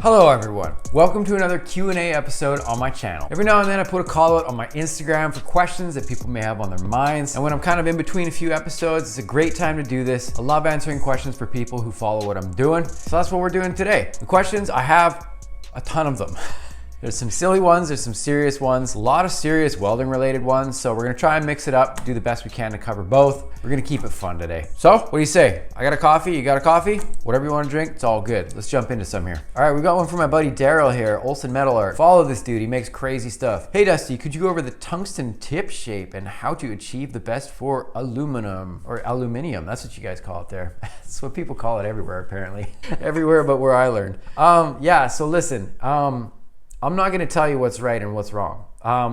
Hello everyone, welcome to another Q&A episode on my channel. Every now and then I put a call out on my Instagram for questions that people may have on their minds. And when I'm kind of in between a few episodes, it's a great time to do this. I love answering questions for people who follow what I'm doing. So that's what we're doing today. The questions, I have a ton of them. There's some silly ones, there's some serious ones, a lot of serious welding related ones. So we're gonna try and mix it up, do the best we can to cover both. We're gonna keep it fun today. So what do you say? I got a coffee, you got a coffee? Whatever you wanna drink, it's all good. Let's jump into some here. All right, we got one from my buddy Daryl here, Olsen Metal Art. Follow this dude, he makes crazy stuff. Hey Dusty, could you go over the tungsten tip shape and how to achieve the best for aluminum, or aluminium? That's what you guys call it there. That's what people call it everywhere apparently. Everywhere but where I learned. Yeah, so listen, I'm not gonna tell you what's right and what's wrong.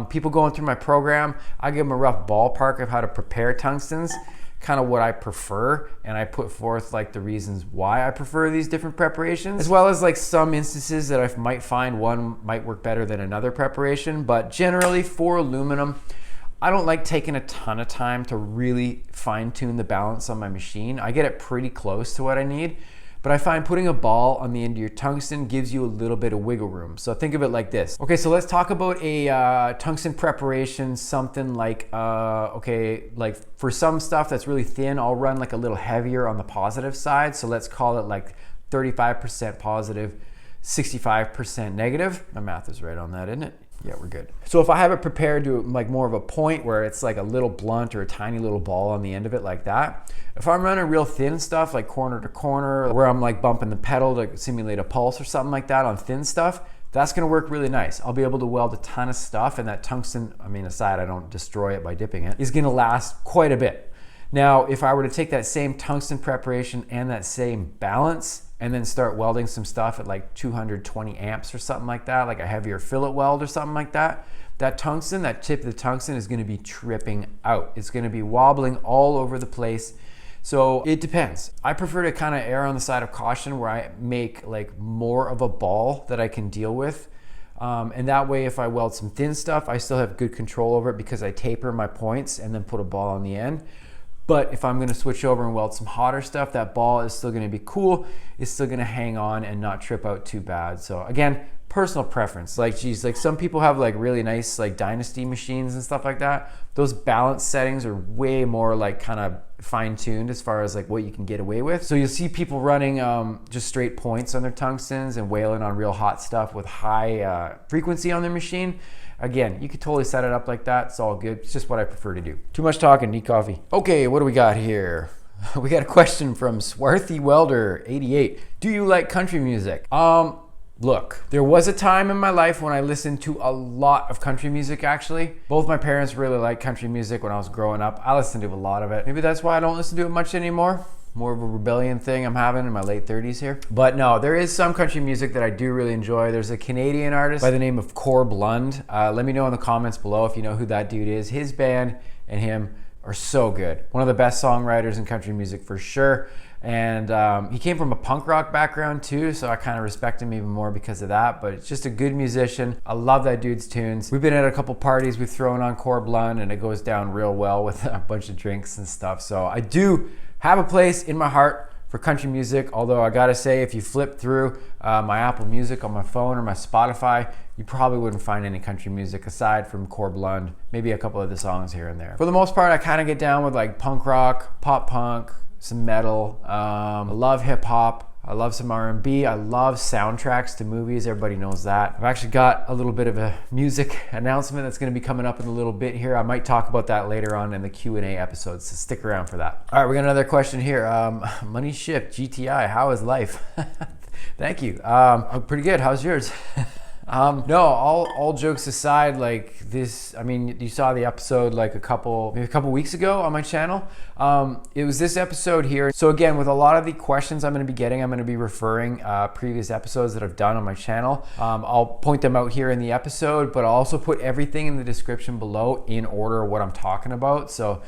People going through my program, I give them a rough ballpark of how to prepare tungstens, kind of what I prefer, and I put forth like the reasons why I prefer these different preparations, as well as like some instances that I might find one might work better than another preparation. But generally for aluminum, I don't like taking a ton of time to really fine tune the balance on my machine. I get it pretty close to what I need. But I find putting a ball on the end of your tungsten gives you a little bit of wiggle room. So think of it like this. Okay, so let's talk about a tungsten preparation, something like, okay, like for some stuff that's really thin, I'll run like a little heavier on the positive side. So let's call it like 35% positive, 65% negative. My math is right on that, isn't it? Yeah, we're good. So if I have it prepared to like more of a point where it's like a little blunt or a tiny little ball on the end of it like that, if I'm running real thin stuff like corner to corner, where I'm like bumping the pedal to simulate a pulse or something like that on thin stuff, that's gonna work really nice. I'll be able to weld a ton of stuff, and that tungsten, I mean, aside, I don't destroy it by dipping it, is gonna last quite a bit. Now, if I were to take that same tungsten preparation and that same balance and then start welding some stuff at like 220 amps or something like that, like a heavier fillet weld or something like that, that tungsten, that tip of the tungsten is gonna be tripping out. It's gonna be wobbling all over the place. So it depends. I prefer to kind of err on the side of caution where I make like more of a ball that I can deal with. And that way, if I weld some thin stuff, I still have good control over it because I taper my points and then put a ball on the end. But if I'm gonna switch over and weld some hotter stuff, that ball is still gonna be cool. It's still gonna hang on and not trip out too bad. So again, personal preference. Like, geez, like some people have like really nice like Dynasty machines and stuff like that. Those balance settings are way more like kind of fine-tuned as far as like what you can get away with. So you'll see people running just straight points on their tungstens and whaling on real hot stuff with high frequency on their machine. Again, you could totally set it up like that. It's all good. It's just what I prefer to do. Too much talking, need coffee. Okay, what do we got here? We got a question from Swarthy Welder 88. Do you like country music? Look, there was a time in my life when I listened to a lot of country music actually. Both my parents really liked country music when I was growing up. I listened to a lot of it. Maybe that's why I don't listen to it much anymore. More of a rebellion thing I'm having in my late 30s here. But no, there is some country music that I do really enjoy. There's a Canadian artist by the name of Corb Lund. Let me know in the comments below if you know who that dude is. His band and him are so good. One of the best songwriters in country music for sure. And he came from a punk rock background too, so I kind of respect him even more because of that. But it's just a good musician. I love that dude's tunes. We've been at a couple parties we've thrown on Corb Lund, and it goes down real well with a bunch of drinks and stuff. So I do have a place in my heart for country music, although I gotta say, if you flip through my Apple Music on my phone or my Spotify, you probably wouldn't find any country music aside from Corb Lund, maybe a couple of the songs here and there. For the most part, I kind of get down with like punk rock, pop punk, some metal. I love hip hop. I love some R&B. I love soundtracks to movies. Everybody knows that. I've actually got a little bit of a music announcement that's going to be coming up in a little bit here. I might talk about that later on in the Q&A episodes, so stick around for that. All right, we got another question here. Money Shift GTI, how is life? Thank you. I'm pretty good. How's yours? No, all jokes aside, like this, I mean, you saw the episode like maybe a couple weeks ago on my channel. It was this episode here. So again, with a lot of the questions I'm going to be getting, I'm going to be referring previous episodes that I've done on my channel. I'll point them out here in the episode, but I'll also put everything in the description below in order of what I'm talking about. So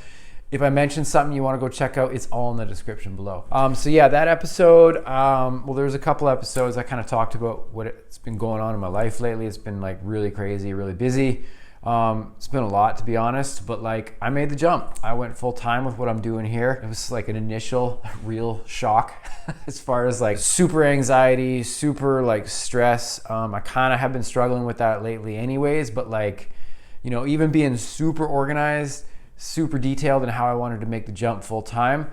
if I mention something you want to go check out, it's all in the description below. So yeah, that episode, well, there's a couple episodes I kind of talked about what's been going on in my life lately. It's been like really crazy, really busy. It's been a lot, to be honest, but like I made the jump. I went full time with what I'm doing here. It was like an initial real shock as far as like super anxiety, super like stress. I kind of have been struggling with that lately anyways, but like, you know, even being super organized, super detailed in how I wanted to make the jump full time,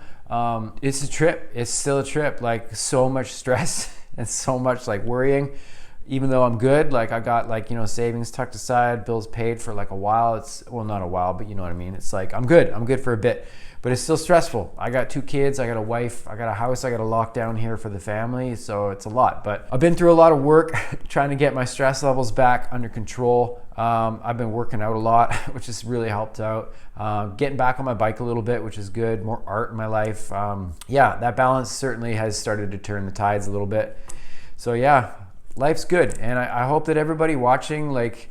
it's a trip. It's still a trip. Like so much stress and so much like worrying. Even though I'm good, like I got like, you know, savings tucked aside, bills paid for like a while. It's, well, not a while, but you know what I mean? It's like, I'm good for a bit, but it's still stressful. I got 2 kids, I got a wife, I got a house, I got to lock down here for the family. So it's a lot, but I've been through a lot of work trying to get my stress levels back under control. I've been working out a lot, which has really helped out. Getting back on my bike a little bit, which is good. More art in my life. Yeah, that balance certainly has started to turn the tides a little bit. So yeah, life's good. And I hope that everybody watching, like,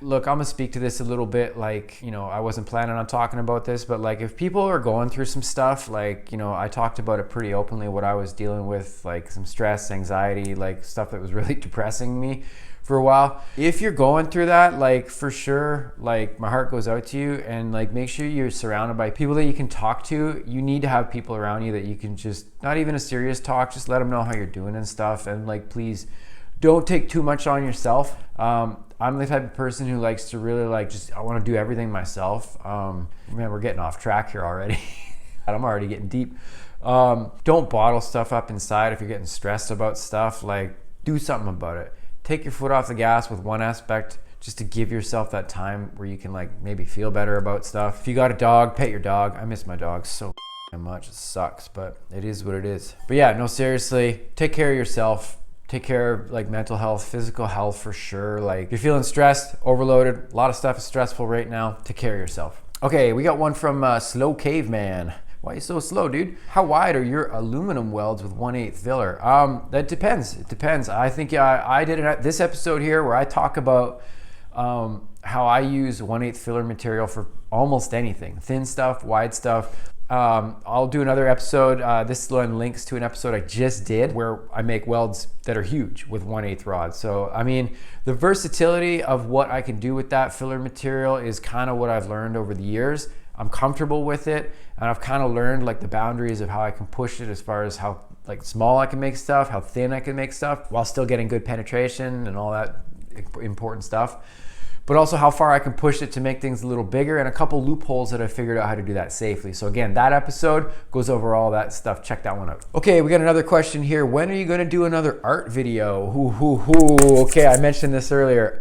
look, I'm gonna speak to this a little bit, like, you know, I wasn't planning on talking about this, but like if people are going through some stuff, like, you know, I talked about it pretty openly, what I was dealing with, like some stress, anxiety, like stuff that was really depressing me for a while. If you're going through that, like for sure, like my heart goes out to you, and like make sure you're surrounded by people that you can talk to. You need to have people around you that you can just, not even a serious talk, just let them know how you're doing and stuff. And like, please don't take too much on yourself. I'm the type of person who likes to really like, just, I want to do everything myself. Man, we're getting off track here already. I'm already getting deep. Don't bottle stuff up inside if you're getting stressed about stuff. Like, do something about it. Take your foot off the gas with one aspect, just to give yourself that time where you can like maybe feel better about stuff. If you got a dog, pet your dog. I miss my dog so much. It sucks, but it is what it is. But yeah, no, seriously, take care of yourself. Take care of like mental health, physical health for sure. Like if you're feeling stressed, overloaded, a lot of stuff is stressful right now. Take care of yourself. Okay, we got one from Slow Caveman. Why are you so slow, dude? How wide are your aluminum welds with 1/8 filler? That depends. It depends. I think I did this episode here where I talk about how I use 1/8 filler material for almost anything. Thin stuff, wide stuff. I'll do another episode. This one links to an episode I just did where I make welds that are huge with 1/8 rods. So, I mean, the versatility of what I can do with that filler material is kind of what I've learned over the years. I'm comfortable with it, and I've kind of learned like the boundaries of how I can push it as far as how like small I can make stuff, how thin I can make stuff while still getting good penetration and all that important stuff. But also how far I can push it to make things a little bigger, and a couple loopholes that I figured out how to do that safely. So again, that episode goes over all that stuff. Check that one out. Okay, we got another question here. When are you gonna do another art video? Okay, I mentioned this earlier.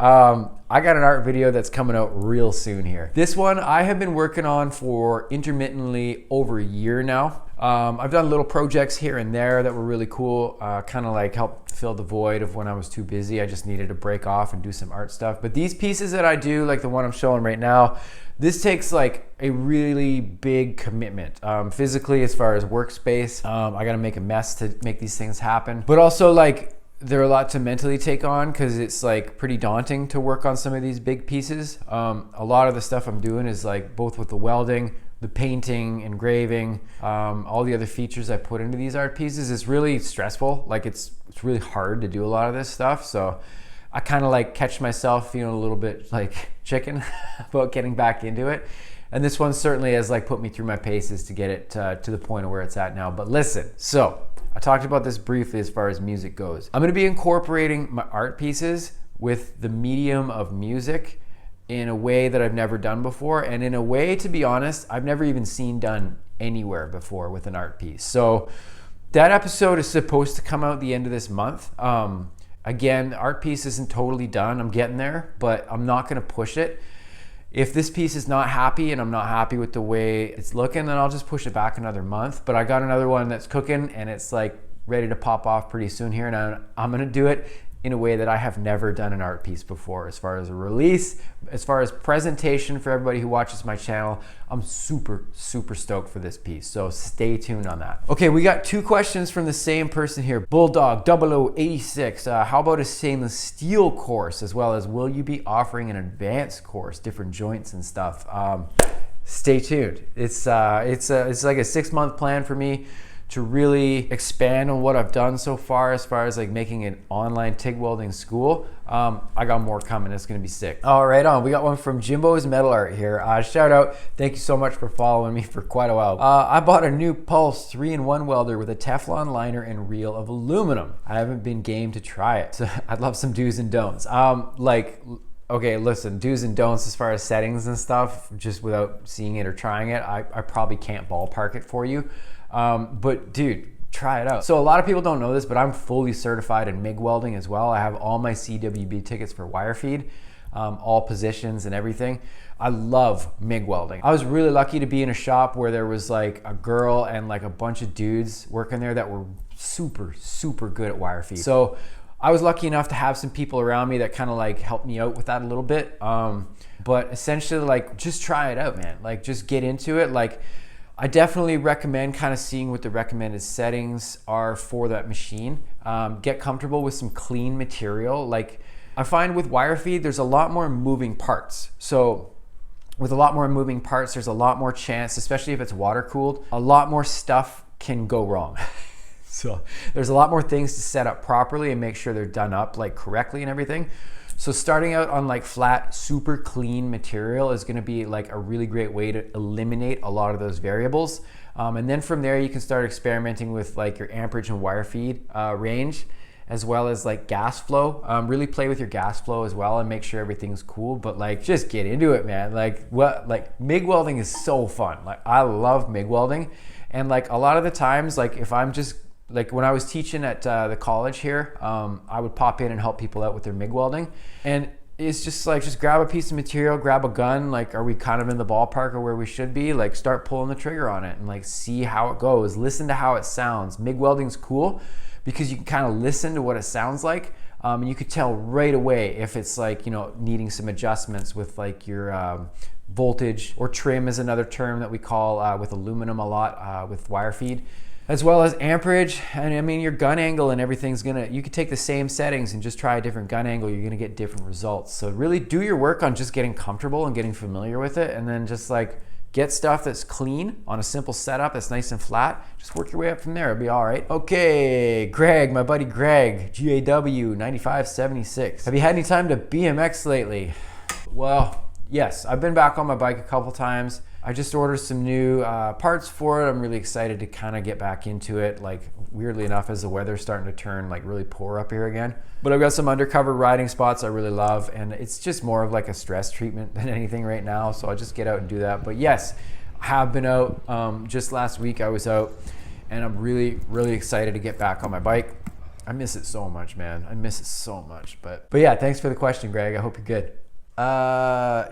I got an art video that's coming out real soon here. This one I have been working on for intermittently over a year now. I've done little projects here and there that were really cool, kind of like helped fill the void of when I was too busy. I just needed to break off and do some art stuff. But these pieces that I do, like the one I'm showing right now, this takes like a really big commitment physically as far as workspace. I gotta make a mess to make these things happen. But also like, they're a lot to mentally take on because it's like pretty daunting to work on some of these big pieces. A lot of the stuff I'm doing is like both with the welding, the painting, engraving, all the other features I put into these art pieces is really stressful. Like it's really hard to do a lot of this stuff. So I kind of like catch myself feeling a little bit like chicken about getting back into it. And this one certainly has like put me through my paces to get it to the point of where it's at now. But listen, so I talked about this briefly as far as music goes. I'm gonna be incorporating my art pieces with the medium of music in a way that I've never done before, and in a way, to be honest, I've never even seen done anywhere before with an art piece. So that episode is supposed to come out the end of this month. Again, the art piece isn't totally done. I'm getting there, but I'm not gonna push it. If this piece is not happy and I'm not happy with the way it's looking, then I'll just push it back another month. But I got another one that's cooking and it's like ready to pop off pretty soon here, and I'm gonna do it in a way that I have never done an art piece before. As far as a release, as far as presentation for everybody who watches my channel, I'm super, super stoked for this piece. So stay tuned on that. Okay, we got 2 questions from the same person here. Bulldog 0086, how about a stainless steel course, as well as will you be offering an advanced course, different joints and stuff? Stay tuned. It's like a 6-month plan for me to really expand on what I've done so far as like making an online TIG welding school. I got more coming. It's gonna be sick. All right, we got one from Jimbo's Metal Art here. Shout out, thank you so much for following me for quite a while. I bought a new Pulse 3-in-1 welder with a Teflon liner and reel of aluminum. I haven't been game to try it, so I'd love some do's and don'ts. Okay, listen, do's and don'ts as far as settings and stuff, just without seeing it or trying it, I probably can't ballpark it for you. But dude, try it out. So a lot of people don't know this, but I'm fully certified in MIG welding as well. I have all my CWB tickets for wire feed, all positions and everything. I love MIG welding. I was really lucky to be in a shop where there was like a girl and like a bunch of dudes working there that were super, super good at wire feed. So I was lucky enough to have some people around me that kind of like helped me out with that a little bit. But essentially, like, just try it out, man. Like, just get into it. Like, I definitely recommend kind of seeing what the recommended settings are for that machine. Get comfortable with some clean material. Like, I find with wire feed, there's a lot more moving parts. So with a lot more moving parts, there's a lot more chance, especially if it's water cooled, a lot more stuff can go wrong. So there's a lot more things to set up properly and make sure they're done up like correctly and everything. So starting out on like flat, super clean material is gonna be like a really great way to eliminate a lot of those variables. And then from there, you can start experimenting with like your amperage and wire feed range, as well as like gas flow. Really play with your gas flow as well and make sure everything's cool, but like just get into it, man. Like MIG welding is so fun. Like I love MIG welding. And like a lot of the times, like if I'm just, like when I was teaching at the college here, I would pop in and help people out with their MIG welding. And it's just like, just grab a piece of material, grab a gun, like are we kind of in the ballpark or where we should be? Like start pulling the trigger on it and like see how it goes. Listen to how it sounds. MIG welding's cool because you can kind of listen to what it sounds like. And you could tell right away if it's like, you know, needing some adjustments with like your voltage, or trim is another term that we call with aluminum a lot with wire feed, as well as amperage. And I mean, your gun angle and everything's you could take the same settings and just try a different gun angle, you're gonna get different results. So really do your work on just getting comfortable and getting familiar with it, and then just like get stuff that's clean on a simple setup that's nice and flat. Just work your way up from there, it'll be all right. Okay, Greg, my buddy Greg, GAW 9576. Have you had any time to BMX lately? Well, yes, I've been back on my bike a couple times. I just ordered some new parts for it. I'm really excited to kind of get back into it. Like weirdly enough, as the weather's starting to turn like really poor up here again. But I've got some undercover riding spots I really love, and it's just more of like a stress treatment than anything right now. So I'll just get out and do that. But yes, I have been out. Just last week I was out, and I'm really, really excited to get back on my bike. I miss it so much, man. I miss it so much. But yeah, thanks for the question, Greg. I hope you're good.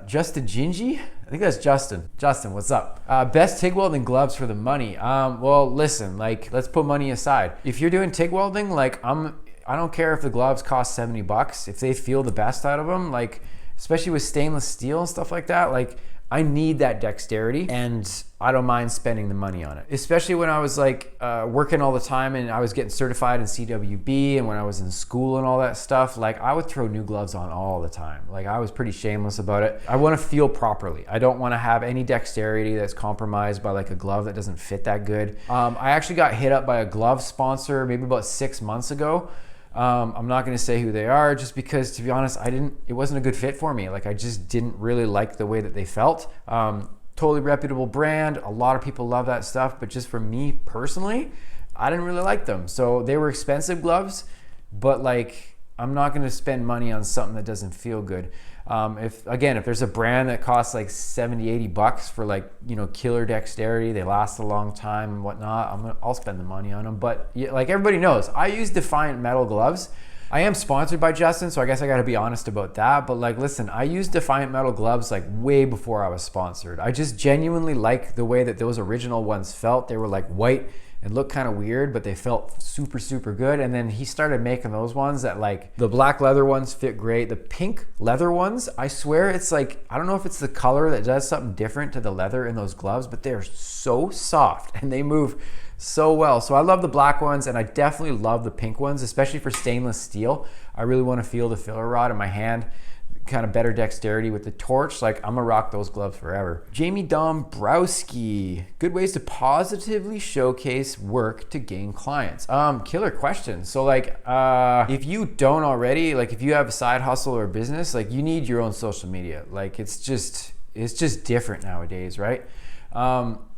Justin Gingy? I think that's Justin. Justin, what's up? Best TIG welding gloves for the money. Well, listen, like, let's put money aside. If you're doing TIG welding, like, I don't care if the gloves cost 70 bucks. If they feel the best out of them, like, especially with stainless steel and stuff like that, like, I need that dexterity, and I don't mind spending the money on it. Especially when I was like working all the time and I was getting certified in CWB, and when I was in school and all that stuff, like I would throw new gloves on all the time. Like I was pretty shameless about it. I want to feel properly. I don't want to have any dexterity that's compromised by like a glove that doesn't fit that good. I actually got hit up by a glove sponsor maybe about 6 months ago. I'm not going to say who they are, just because, to be honest, it wasn't a good fit for me. Like I just didn't really like the way that they felt. Totally reputable brand. A lot of people love that stuff, but just for me personally, I didn't really like them. So they were expensive gloves, but like, I'm not going to spend money on something that doesn't feel good. If there's a brand that costs like 70, 80 bucks for like, you know, killer dexterity, they last a long time and whatnot, I'll spend the money on them. But like everybody knows, I use Defiant metal gloves. I am sponsored by Justin, so I guess I gotta be honest about that. But like, listen, I used Defiant metal gloves like way before I was sponsored. I just genuinely like the way that those original ones felt. They were like white and looked kind of weird, but they felt super, super good. And then he started making those ones that like, the black leather ones fit great. The pink leather ones, I swear it's like, I don't know if it's the color that does something different to the leather in those gloves, but they're so soft and they move so well. So I love the black ones, and I definitely love the pink ones, especially for stainless steel. I really want to feel the filler rod in my hand. kind of better dexterity with the torch, like I'm gonna rock those gloves forever. Jamie Dombrowski, good ways to positively showcase work to gain clients. Killer question. So like, if you don't already, like if you have a side hustle or business, like you need your own social media. Like it's just different nowadays, right?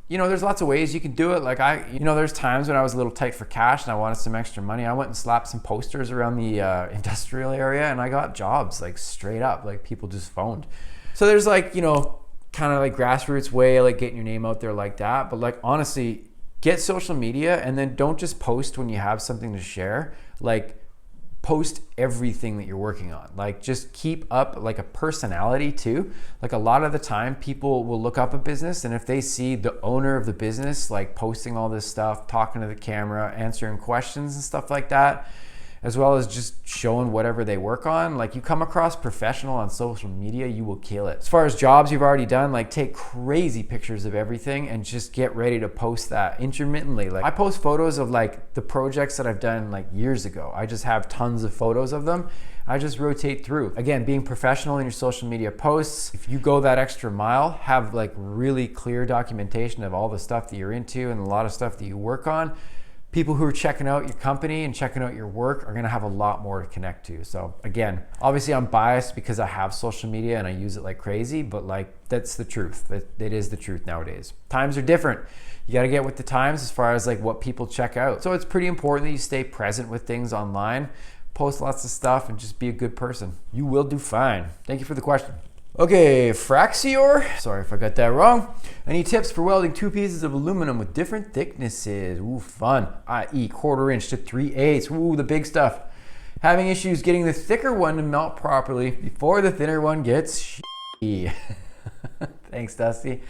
You know, there's lots of ways you can do it. Like there's times when I was a little tight for cash and I wanted some extra money. I went and slapped some posters around the industrial area and I got jobs, like straight up, like people just phoned. So there's like, you know, kind of like grassroots way, like getting your name out there like that. But like, honestly, get social media and then don't just post when you have something to share. Like, post everything that you're working on. Like just keep up like a personality too. Like a lot of the time people will look up a business and if they see the owner of the business like posting all this stuff, talking to the camera, answering questions and stuff like that, as well as just showing whatever they work on, like you come across professional on social media, you will kill it. As far as jobs you've already done, like take crazy pictures of everything and just get ready to post that intermittently. Like I post photos of like the projects that I've done like years ago. I just have tons of photos of them. I just rotate through. Again, being professional in your social media posts, if you go that extra mile, have like really clear documentation of all the stuff that you're into and a lot of stuff that you work on. People who are checking out your company and checking out your work are gonna have a lot more to connect to. So again, obviously I'm biased because I have social media and I use it like crazy, but like that's the truth. That is the truth nowadays. Times are different. You gotta get with the times as far as like what people check out. So it's pretty important that you stay present with things online, post lots of stuff and just be a good person. You will do fine. Thank you for the question. Okay, Fraxior, sorry if I got that wrong. Any tips for welding 2 pieces of aluminum with different thicknesses? Ooh, fun, i.e. 1/4 inch to 3/8. Ooh, the big stuff. Having issues getting the thicker one to melt properly before the thinner one gets shitty. Thanks, Dusty.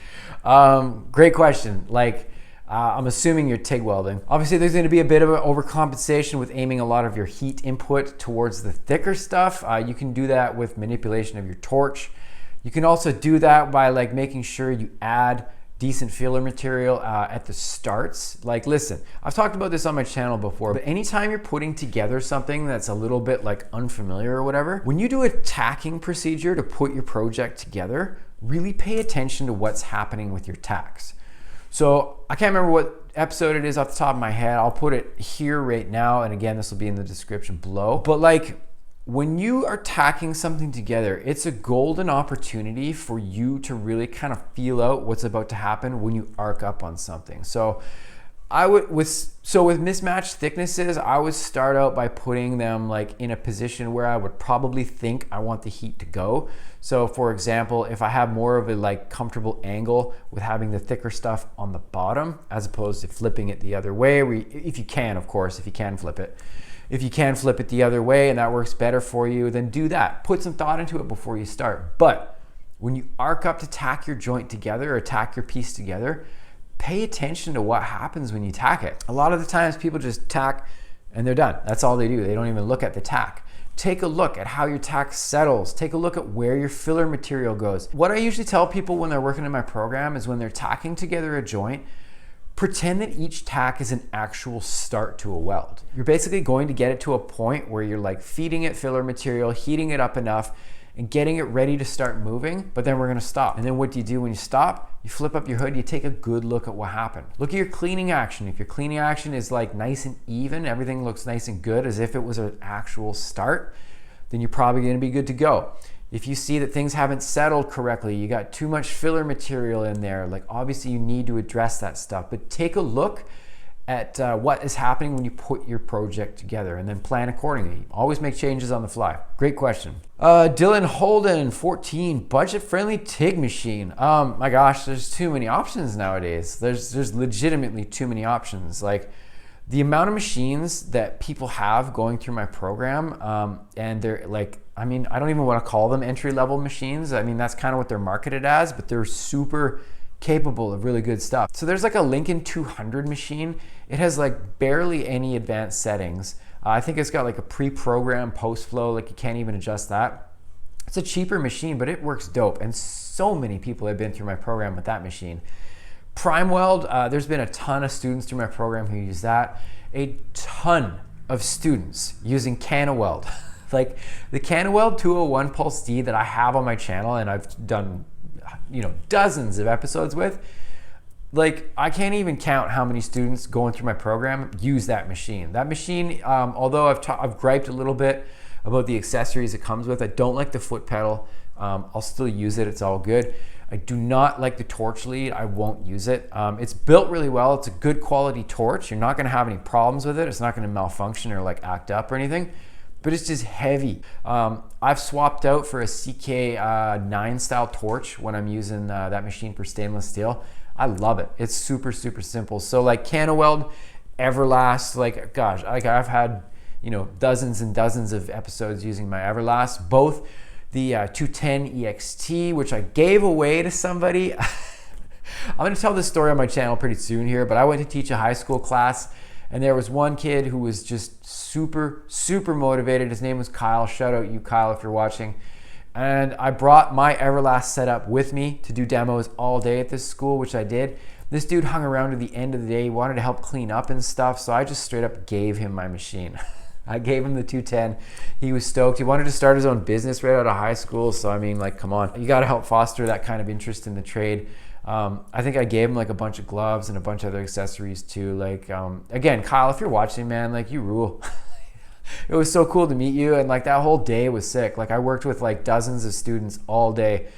Great question. Like, I'm assuming you're TIG welding. Obviously, there's gonna be a bit of an overcompensation with aiming a lot of your heat input towards the thicker stuff. You can do that with manipulation of your torch. You can also do that by like making sure you add decent filler material at the starts. Like, listen, I've talked about this on my channel before, but anytime you're putting together something that's a little bit like unfamiliar or whatever, when you do a tacking procedure to put your project together, really pay attention to what's happening with your tacks. So I can't remember what episode it is off the top of my head. I'll put it here right now. And again, this will be in the description below. But like, when you are tacking something together, it's a golden opportunity for you to really kind of feel out what's about to happen when you arc up on something. So with mismatched thicknesses, I would start out by putting them like in a position where I would probably think I want the heat to go. So for example, if I have more of a like comfortable angle with having the thicker stuff on the bottom, as opposed to flipping it the other way, if you can, of course, if you can flip it. If you can flip it the other way and that works better for you, then do that. Put some thought into it before you start. But when you arc up to tack your joint together or tack your piece together, pay attention to what happens when you tack it. A lot of the times people just tack and they're done. That's all they do. They don't even look at the tack. Take a look at how your tack settles. Take a look at where your filler material goes. What I usually tell people when they're working in my program is when they're tacking together a joint, pretend that each tack is an actual start to a weld. You're basically going to get it to a point where you're like feeding it filler material, heating it up enough, and getting it ready to start moving, but then we're gonna stop. And then what do? When you stop, you flip up your hood, you take a good look at what happened. Look at your cleaning action. If your cleaning action is like nice and even, everything looks nice and good as if it was an actual start, then you're probably gonna be good to go. If you see that things haven't settled correctly, you got too much filler material in there, like obviously you need to address that stuff, but take a look at what is happening when you put your project together and then plan accordingly. Always make changes on the fly. Great question. Dylan Holden, 14, budget-friendly TIG machine. My gosh, there's too many options nowadays. There's legitimately too many options. Like the amount of machines that people have going through my program, and they're like, I mean, I don't even want to call them entry-level machines. I mean, that's kind of what they're marketed as, but they're super capable of really good stuff. So there's like a Lincoln 200 machine. It has like barely any advanced settings. I think it's got like a pre-programmed post flow, like you can't even adjust that. It's a cheaper machine, but it works dope. And so many people have been through my program with that machine. Prime Weld, there's been a ton of students through my program who use that. A ton of students using QandA Weld Like the QandA 201 Pulse D that I have on my channel and I've done, you know, dozens of episodes with, like I can't even count how many students going through my program use that machine. That machine, although I've griped a little bit about the accessories it comes with, I don't like the foot pedal. I'll still use it, it's all good. I do not like the torch lead, I won't use it. It's built really well, it's a good quality torch. You're not gonna have any problems with it. It's not gonna malfunction or like act up or anything, but it's just heavy. I've swapped out for a CK9 style torch when I'm using that machine for stainless steel. I love it. It's super, super simple. So like QandA Weld, Everlast, like gosh, like I've had, you know, dozens and dozens of episodes using my Everlast, both the 210 EXT, which I gave away to somebody. I'm gonna tell this story on my channel pretty soon here, but I went to teach a high school class and there was one kid who was just super, super motivated. His name was Kyle. Shout out you, Kyle, if you're watching. And I brought my Everlast setup with me to do demos all day at this school, which I did. This dude hung around to the end of the day. He wanted to help clean up and stuff, so I just straight up gave him my machine. I gave him the 210. He was stoked. He wanted to start his own business right out of high school, so I mean, like, come on. You gotta help foster that kind of interest in the trade. I think I gave him like a bunch of gloves and a bunch of other accessories too. Like, again, Kyle, if you're watching, man, like you rule. It was so cool to meet you, and like that whole day was sick. Like I worked with like dozens of students all day.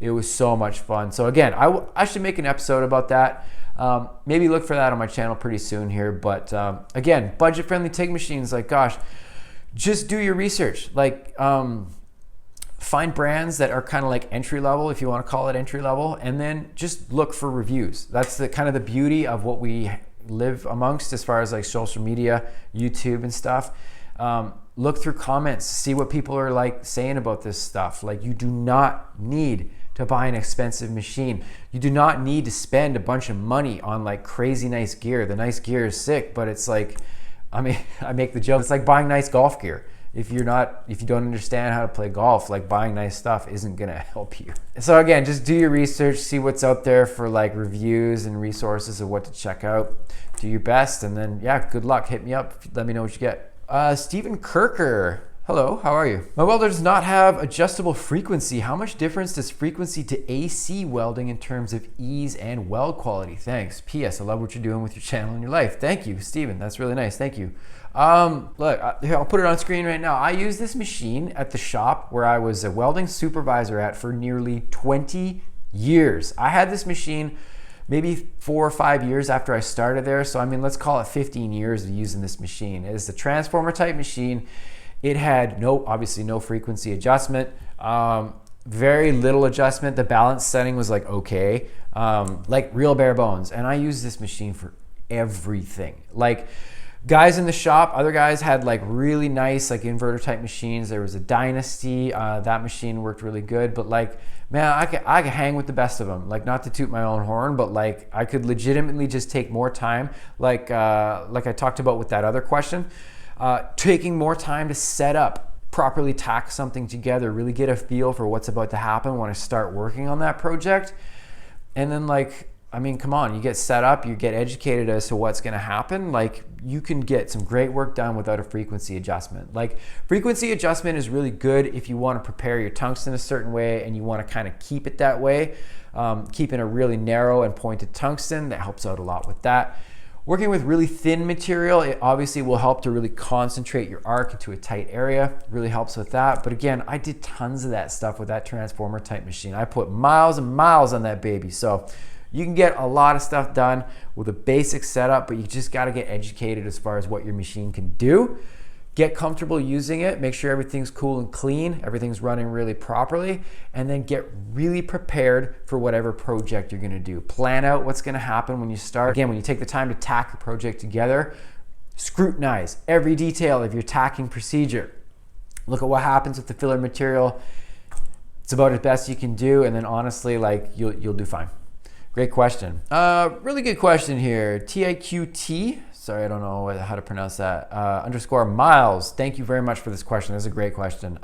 It was so much fun. So again, I should make an episode about that. Maybe look for that on my channel pretty soon here. But again, budget-friendly TIG machines, like gosh, just do your research. Like find brands that are kind of like entry level, if you want to call it entry level, and then just look for reviews. That's the kind of the beauty of what we live amongst as far as like social media, YouTube and stuff. Look through comments, see what people are like saying about this stuff. Like you do not need to buy an expensive machine. You do not need to spend a bunch of money on like crazy nice gear. The nice gear is sick, but it's like, I mean, I make the joke, it's like buying nice golf gear. If you don't understand how to play golf, like buying nice stuff isn't gonna help you. So again, just do your research, see what's out there for like reviews and resources of what to check out. Do your best, and then yeah, good luck. Hit me up, let me know what you get. Stephen Kirker, hello, how are you? My welder does not have adjustable frequency. How much difference does frequency to AC welding in terms of ease and weld quality? Thanks. P.S. I love what you're doing with your channel and your life. Thank you, Stephen. That's really nice. Thank you. Look, here, I'll put it on screen right now. I use this machine at the shop where I was a welding supervisor at for nearly 20 years. I had this machine maybe 4 or 5 years after I started there. So I mean, let's call it 15 years of using this machine. It is a transformer type machine. It had obviously no frequency adjustment, very little adjustment. The balance setting was like okay, like real bare bones. And I use this machine for everything. Like guys in the shop, other guys had like really nice like inverter type machines. There was a Dynasty, that machine worked really good, but like, man, I could hang with the best of them. Like, not to toot my own horn, but like I could legitimately just take more time. Like I talked about with that other question, taking more time to set up, properly tack something together, really get a feel for what's about to happen when I start working on that project. And then like, I mean, come on, you get set up, you get educated as to what's gonna happen. Like you can get some great work done without a frequency adjustment. Like frequency adjustment is really good if you wanna prepare your tungsten a certain way and you wanna kind of keep it that way. Keeping a really narrow and pointed tungsten, that helps out a lot with that. Working with really thin material, it obviously will help to really concentrate your arc into a tight area, really helps with that. But again, I did tons of that stuff with that transformer type machine. I put miles and miles on that baby. So you can get a lot of stuff done with a basic setup, but you just gotta get educated as far as what your machine can do. Get comfortable using it, make sure everything's cool and clean, everything's running really properly, and then get really prepared for whatever project you're gonna do. Plan out what's gonna happen when you start. Again, when you take the time to tack the project together, scrutinize every detail of your tacking procedure. Look at what happens with the filler material. It's about as best you can do, and then honestly, like you'll do fine. Great question. Really good question here. TIQT, sorry, I don't know how to pronounce that, _ Miles. Thank you very much for this question. That's a great question.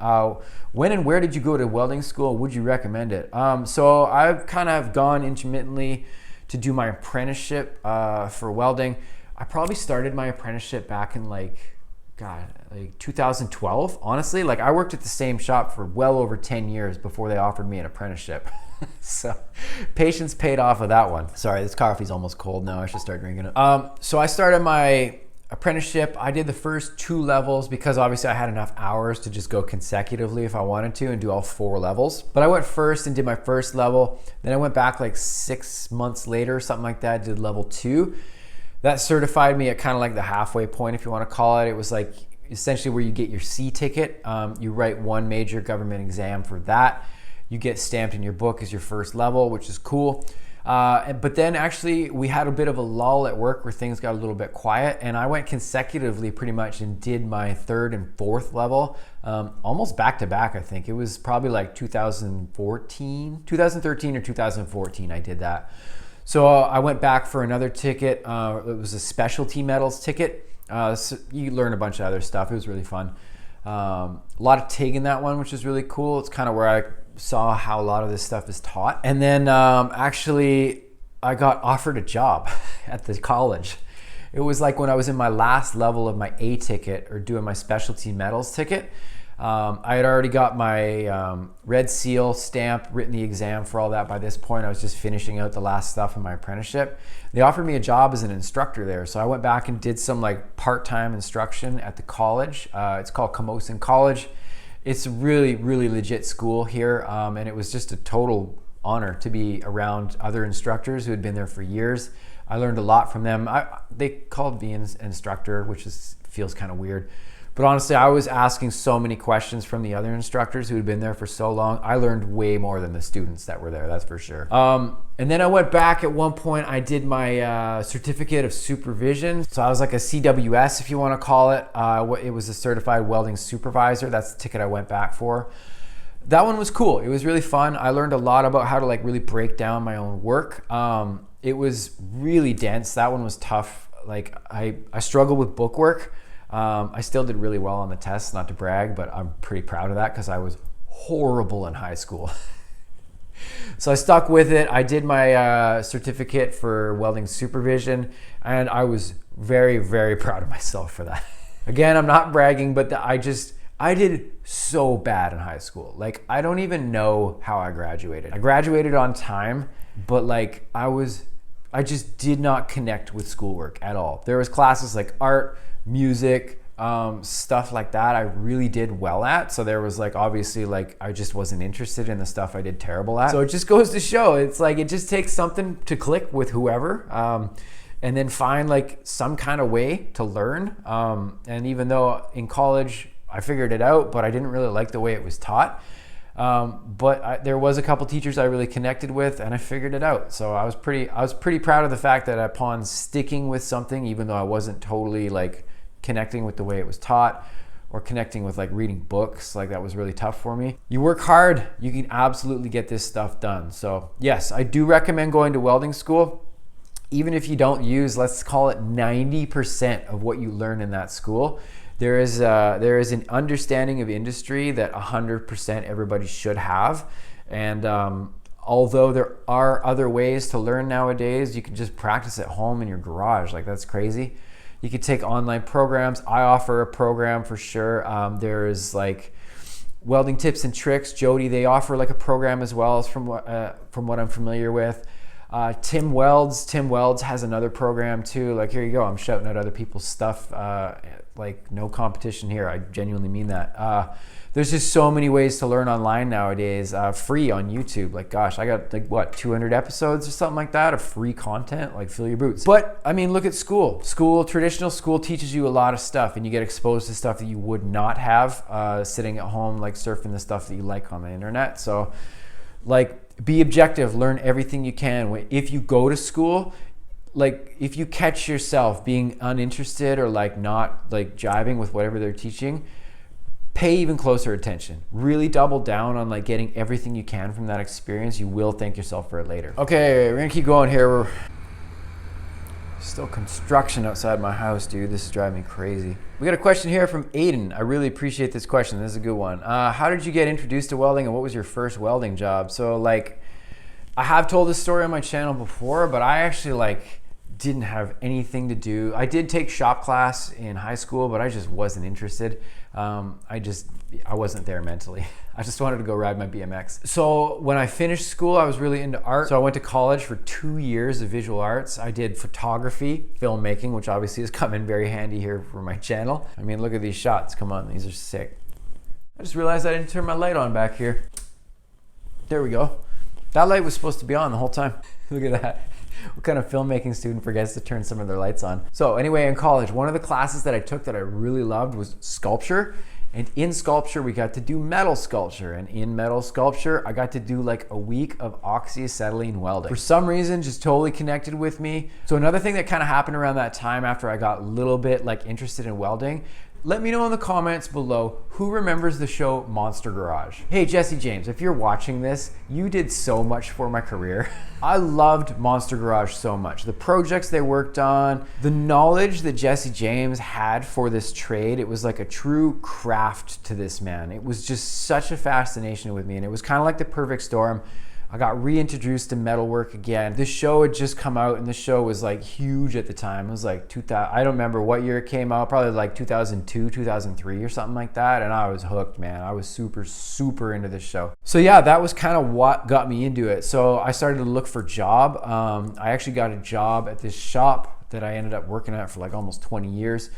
When and where did you go to welding school? Would you recommend it? So I've kind of gone intermittently to do my apprenticeship for welding. I probably started my apprenticeship back in like, God, like 2012, honestly. Like I worked at the same shop for well over 10 years before they offered me an apprenticeship. So patience paid off with that one. Sorry, this coffee's almost cold now. I should start drinking it. So I started my apprenticeship. I did the first 2 levels because obviously I had enough hours to just go consecutively if I wanted to and do all 4 levels. But I went first and did my first level. Then I went back like 6 months later, something like that, did level 2. That certified me at kind of like the halfway point, if you want to call it. It was like essentially where you get your C ticket. You write 1 major government exam for that. You get stamped in your book as your first level, which is cool. But then actually we had a bit of a lull at work where things got a little bit quiet, and I went consecutively pretty much and did my 3rd and 4th level almost back to back. I think it was probably like 2013 or 2014 I did that. So I went back for another ticket. It was a specialty metals ticket. So you learn a bunch of other stuff. It was really fun. A lot of TIG in that one, which is really cool. It's kind of where I saw how a lot of this stuff is taught. And then actually I got offered a job at the college. It was like when I was in my last level of my A ticket or doing my specialty metals ticket. I had already got my red seal stamp, written the exam for all that by this point. I was just finishing out the last stuff in my apprenticeship. They offered me a job as an instructor there. So I went back and did some like part-time instruction at the college. It's called Camosun College. It's a really, really legit school here. And it was just a total honor to be around other instructors who had been there for years. I learned a lot from them. They called me an instructor, which feels kind of weird. But honestly, I was asking so many questions from the other instructors who had been there for so long. I learned way more than the students that were there, that's for sure. And then I went back at one point, I did my certificate of supervision. So I was like a CWS, if you want to call it. It was a certified welding supervisor. That's the ticket I went back for. That one was cool. It was really fun. I learned a lot about how to like really break down my own work. It was really dense. That one was tough. Like I struggled with book work. I still did really well on the tests, not to brag, but I'm pretty proud of that because I was horrible in high school. So I stuck with it. I did my certificate for welding supervision, and I was very, very proud of myself for that. Again, I'm not bragging, but I did so bad in high school. Like, I don't even know how I graduated. I graduated on time, but like I just did not connect with schoolwork at all. There was classes like art, music, stuff like that I really did well at. So there was like, obviously like I just wasn't interested in the stuff I did terrible at. So it just goes to show, it's like, it just takes something to click with whoever, and then find like some kind of way to learn. And even though in college I figured it out, but I didn't really like the way it was taught. There was a couple teachers I really connected with, and I figured it out. So I was pretty proud of the fact that upon sticking with something, even though I wasn't totally like connecting with the way it was taught or connecting with like reading books, like that was really tough for me. You work hard, you can absolutely get this stuff done. So yes, I do recommend going to welding school. Even if you don't use, let's call it 90% of what you learn in that school, there is an understanding of industry that 100% everybody should have. And although there are other ways to learn nowadays, you can just practice at home in your garage. Like, that's crazy. You could take online programs. I offer a program for sure. There is like Welding Tips and Tricks. Jody, they offer like a program as well, as from what I'm familiar with. Tim Welds has another program too. Like, here you go, I'm shouting out other people's stuff. Like, no competition here. I genuinely mean that. There's just so many ways to learn online nowadays, free on YouTube. Like, gosh, I got like what, 200 episodes or something like that of free content. Like, fill your boots. But I mean, look at school. Traditional school teaches you a lot of stuff, and you get exposed to stuff that you would not have sitting at home, like surfing the stuff that you like on the internet. So like, be objective, learn everything you can. If you go to school, like, if you catch yourself being uninterested or like not like jiving with whatever they're teaching, pay even closer attention. Really double down on like getting everything you can from that experience. You will thank yourself for it later. Okay, we're gonna keep going here. We're still construction outside my house, dude. This is driving me crazy. We got a question here from Aiden. I really appreciate this question. This is a good one. How did you get introduced to welding, and what was your first welding job? So like, I have told this story on my channel before, but I actually like didn't have anything to do. I did take shop class in high school, but I just wasn't interested. I wasn't there mentally. I just wanted to go ride my BMX. So when I finished school, I was really into art. So I went to college for 2 years of visual arts. I did photography, filmmaking, which obviously has come in very handy here for my channel. I mean, look at these shots. Come on, these are sick. I just realized I didn't turn my light on back here. There we go. That light was supposed to be on the whole time. Look at that. What kind of filmmaking student forgets to turn some of their lights on? So anyway, in college, one of the classes that I took that I really loved was sculpture. And in sculpture, we got to do metal sculpture. And in metal sculpture, I got to do like a week of oxyacetylene welding. For some reason, just totally connected with me. So another thing that kind of happened around that time after I got a little bit like interested in welding, let me know in the comments below who remembers the show Monster Garage. Hey, Jesse James, if you're watching this, you did so much for my career. I loved Monster Garage so much. The projects they worked on, the knowledge that Jesse James had for this trade, it was like a true craft to this man. It was just such a fascination with me, and it was kind of like the perfect storm. I got reintroduced to metalwork again. This show had just come out, and the show was like huge at the time. It was like 2000, I don't remember what year it came out, probably like 2002, 2003 or something like that. And I was hooked, man. I was super into this show. So yeah, that was kind of what got me into it. So I started to look for a job. I actually got a job at this shop that I ended up working at for like almost 20 years,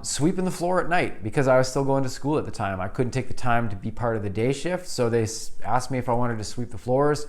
sweeping the floor at night because I was still going to school at the time. I couldn't take the time to be part of the day shift, so they asked me if I wanted to sweep the floors,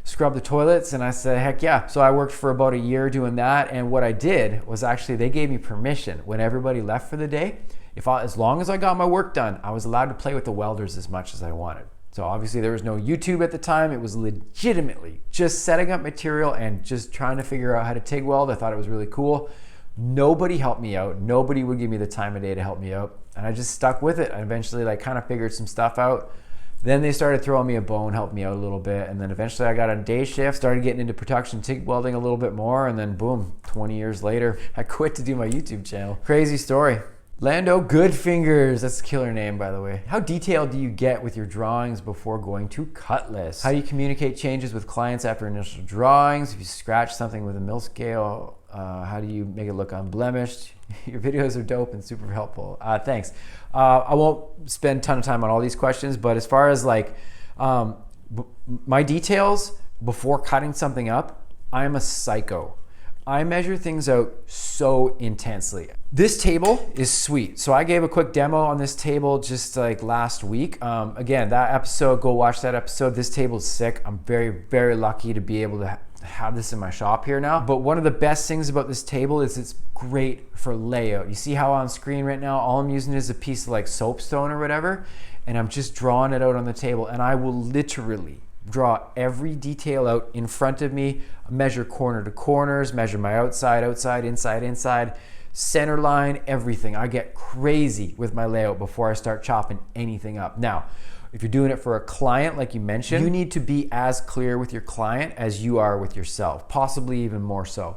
scrub the toilets, and I said, heck yeah. So I worked for about a year doing that, and what I did was actually they gave me permission when everybody left for the day. As long as I got my work done, I was allowed to play with the welders as much as I wanted. So obviously there was no YouTube at the time. It was legitimately just setting up material and just trying to figure out how to TIG weld. I thought it was really cool. Nobody helped me out. Nobody would give me the time of day to help me out. And I just stuck with it. I eventually like kind of figured some stuff out. Then they started throwing me a bone, helped me out a little bit. And then eventually I got on day shift, started getting into production TIG welding a little bit more. And then boom, 20 years later, I quit to do my YouTube channel. Crazy story. Lando Goodfingers, that's a killer name, by the way. How detailed do you get with your drawings before going to cut list? How do you communicate changes with clients after initial drawings? If you scratch something with a mill scale, how do you make it look unblemished? Your videos are dope and super helpful. Thanks. I won't spend a ton of time on all these questions, but as far as like my details before cutting something up, I'm a psycho. I measure things out so intensely. This table is sweet. So I gave a quick demo on this table just like last week. Again, that episode, go watch that episode. This table is sick. I'm very lucky to be able to have this in my shop here now. But one of the best things about this table is it's great for layout. You see how on screen right now, all I'm using is a piece of like soapstone or whatever, and I'm just drawing it out on the table, and I will literally draw every detail out in front of me, measure corner to corners, measure my outside, inside, center line, everything. I get crazy with my layout before I start chopping anything up. Now, if you're doing it for a client, like you mentioned, you need to be as clear with your client as you are with yourself, possibly even more so.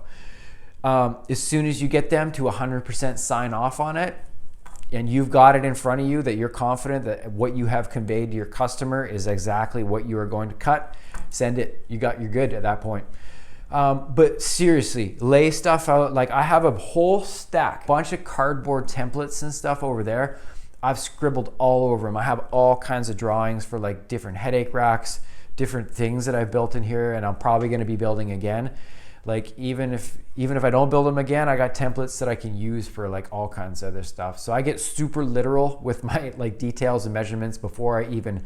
As soon as you get them to 100% sign off on it, and you've got it in front of you that you're confident that what you have conveyed to your customer is exactly what you are going to cut, send it. You're good at that point. But seriously, lay stuff out. Like I have a whole stack, bunch of cardboard templates and stuff over there. I've scribbled all over them. I have all kinds of drawings for like different headache racks, different things that I've built in here, and I'm probably going to be building again. Like even if I don't build them again, I got templates that I can use for like all kinds of other stuff. So I get super literal with my like details and measurements before I even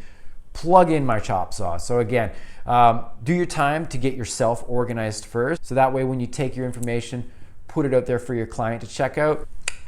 plug in my chop saw. So again, do your time to get yourself organized first. So that way when you take your information, put it out there for your client to check out,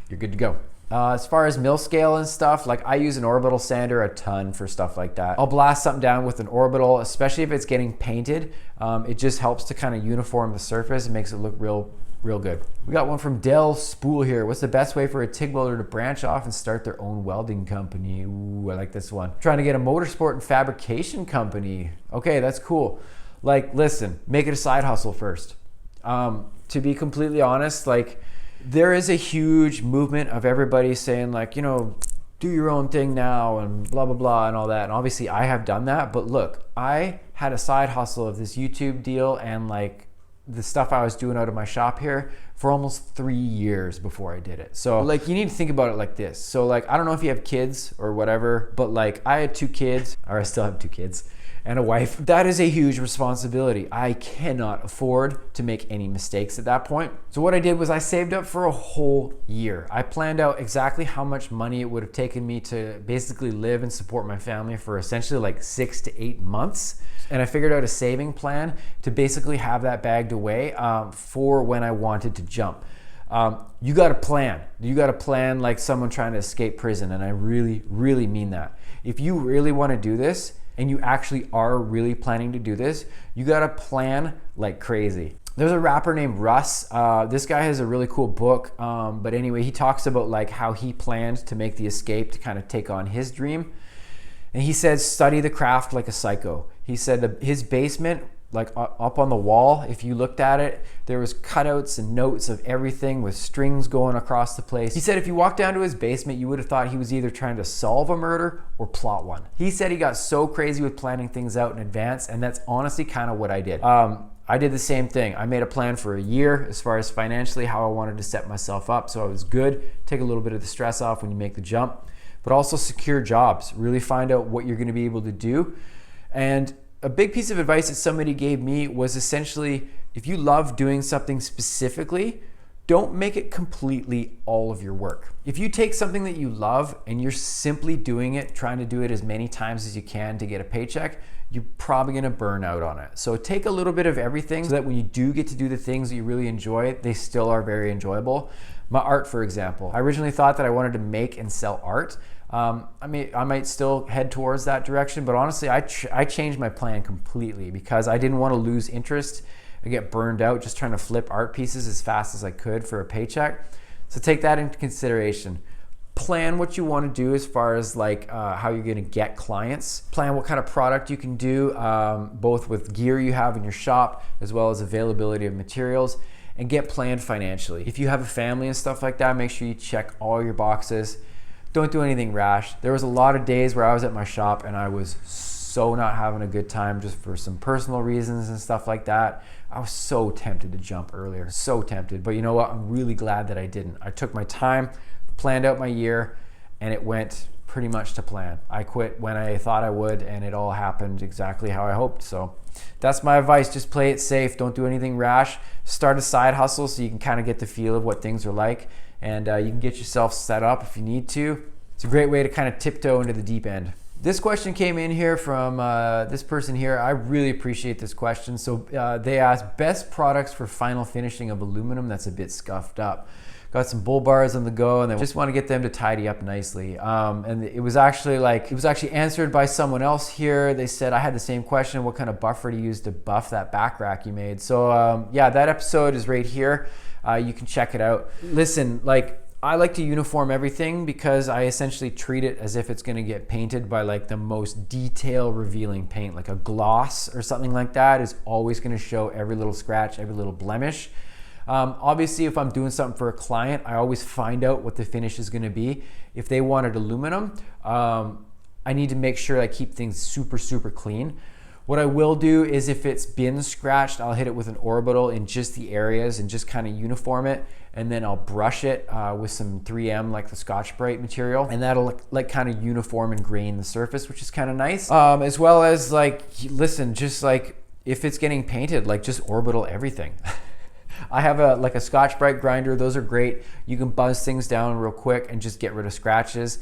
you're good to go. As far as mill scale and stuff, like I use an orbital sander a ton for stuff like that. I'll blast something down with an orbital, especially if it's getting painted. It just helps to kind of uniform the surface. It makes it look real good. We got one from Del Spool here. What's the best way for a TIG welder to branch off and start their own welding company? Ooh, I like this one. Trying to get a motorsport and fabrication company. Okay, that's cool. Like, listen, make it a side hustle first. To be completely honest, like, there is a huge movement of everybody saying like, you know, do your own thing now and blah, blah, blah and all that. And obviously I have done that, but look, I had a side hustle of this YouTube deal and like the stuff I was doing out of my shop here for almost 3 years before I did it. So like, you need to think about it like this. So like, I don't know if you have kids or whatever, but like, I had 2 kids, or I still have 2 kids, and a wife. That is a huge responsibility. I cannot afford to make any mistakes at that point. So what I did was I saved up for a whole year. I planned out exactly how much money it would have taken me to basically live and support my family for essentially like 6 to 8 months. And I figured out a saving plan to basically have that bagged away for when I wanted to jump. You got to plan. You got to plan like someone trying to escape prison. And I really, really mean that. If you really want to do this, and you actually are really planning to do this, you gotta plan like crazy. There's a rapper named Russ. This guy has a really cool book, but anyway, he talks about like how he planned to make the escape to kind of take on his dream. And he said, study the craft like a psycho. He said that his basement, like up on the wall, if you looked at it, there was cutouts and notes of everything with strings going across the place. He said if you walked down to his basement, you would have thought he was either trying to solve a murder or plot one. He said he got so crazy with planning things out in advance, and that's honestly kind of what I did. I did the same thing. I made a plan for a year as far as financially how I wanted to set myself up so I was good, take a little bit of the stress off when you make the jump, but also secure jobs. Really find out what you're gonna be able to do. And a big piece of advice that somebody gave me was essentially, if you love doing something specifically, don't make it completely all of your work. If you take something that you love and you're simply doing it, trying to do it as many times as you can to get a paycheck, you're probably gonna burn out on it. So take a little bit of everything so that when you do get to do the things that you really enjoy, they still are very enjoyable. My art, for example, I originally thought that I wanted to make and sell art. I might still head towards that direction, but honestly, I changed my plan completely because I didn't want to lose interest and get burned out just trying to flip art pieces as fast as I could for a paycheck. So take that into consideration. Plan what you want to do as far as like how you're going to get clients. Plan what kind of product you can do, both with gear you have in your shop as well as availability of materials, and get planned financially. If you have a family and stuff like that, make sure you check all your boxes. Don't do anything rash. There was a lot of days where I was at my shop and I was so not having a good time just for some personal reasons and stuff like that. I was so tempted to jump earlier, so tempted. But you know what? I'm really glad that I didn't. I took my time, planned out my year, and it went pretty much to plan. I quit when I thought I would, and it all happened exactly how I hoped. So that's my advice. Just play it safe. Don't do anything rash. Start a side hustle so you can kind of get the feel of what things are like, and you can get yourself set up if you need to. It's a great way to kind of tiptoe into the deep end. This question came in here from this person here. I really appreciate this question. So they asked, best products for final finishing of aluminum that's a bit scuffed up. Got some bull bars on the go and they just want to get them to tidy up nicely. And it was actually answered by someone else here. They said, I had the same question. What kind of buffer do you use to buff that back rack you made? So yeah, that episode is right here. You can check it out. Listen, I like to uniform everything because I essentially treat it as if it's going to get painted by like the most detail revealing paint, like a gloss or something like that is always going to show every little scratch, every little blemish. Obviously, if I'm doing something for a client, I always find out what the finish is going to be. If they wanted aluminum, I need to make sure I keep things super, super clean. What I will do is if it's been scratched, I'll hit it with an orbital in just the areas and just kind of uniform it. And then I'll brush it with some 3M, like the Scotch-Brite material. And that'll like kind of uniform and grain the surface, which is kind of nice. As well as listen, just like if it's getting painted, just orbital everything. I have a Scotch-Brite grinder. Those are great. You can buzz things down real quick and just get rid of scratches.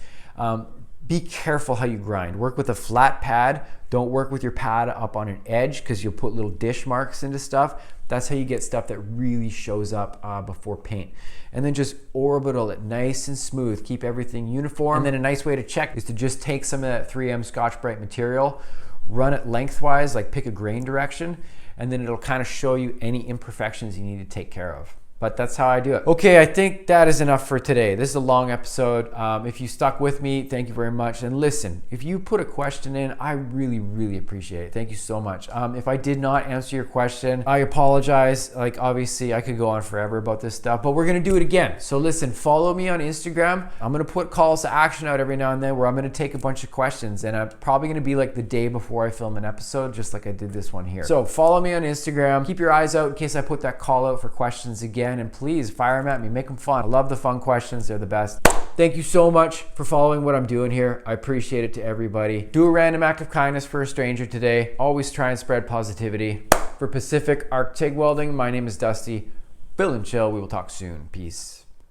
Be careful how you grind. Work with a flat pad. Don't work with your pad up on an edge because you'll put little dish marks into stuff. That's how you get stuff that really shows up before paint. And then just orbital it nice and smooth. Keep everything uniform. And then a nice way to check is to just take some of that 3M Scotch-Brite material, run it lengthwise, pick a grain direction, and then it'll kind of show you any imperfections you need to take care of. But that's how I do it. Okay, I think that is enough for today. This is a long episode. If you stuck with me, thank you very much. And listen, if you put a question in, I really, really appreciate it. Thank you so much. If I did not answer your question, I apologize. Obviously, I could go on forever about this stuff, but we're gonna do it again. So listen, follow me on Instagram. I'm gonna put calls to action out every now and then where I'm gonna take a bunch of questions, and I'm probably gonna be the day before I film an episode, just like I did this one here. So follow me on Instagram. Keep your eyes out in case I put that call out for questions again. again, and please fire them at me, make them fun. I love the fun questions, they're the best. Thank you so much for following what I'm doing here. I appreciate it to everybody. Do a random act of kindness for a stranger today. Always try and spread positivity. For Pacific Arc TIG Welding, my name is Dusty. Bill and chill, we will talk soon. Peace.